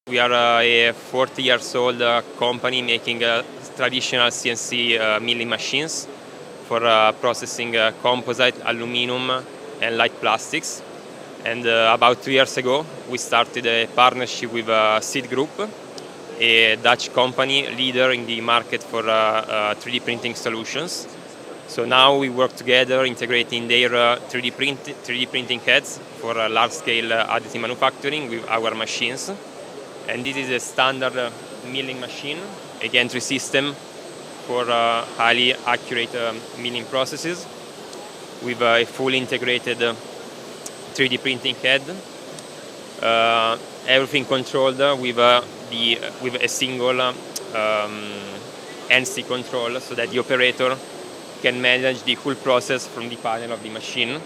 We are a 40 years old company making traditional CNC milling machines for processing composite, aluminum and light plastics. And about 2 years ago, we started a partnership with SEED Group, a Dutch company leader in the market for 3D printing solutions. So now we work together integrating their 3D printing heads for large-scale additive manufacturing with our machines. And this is a standard milling machine, a gantry system for highly accurate milling processes with a fully integrated 3D printing head. Everything controlled with a single NC control, so that the operator can manage the whole process from the panel of the machine.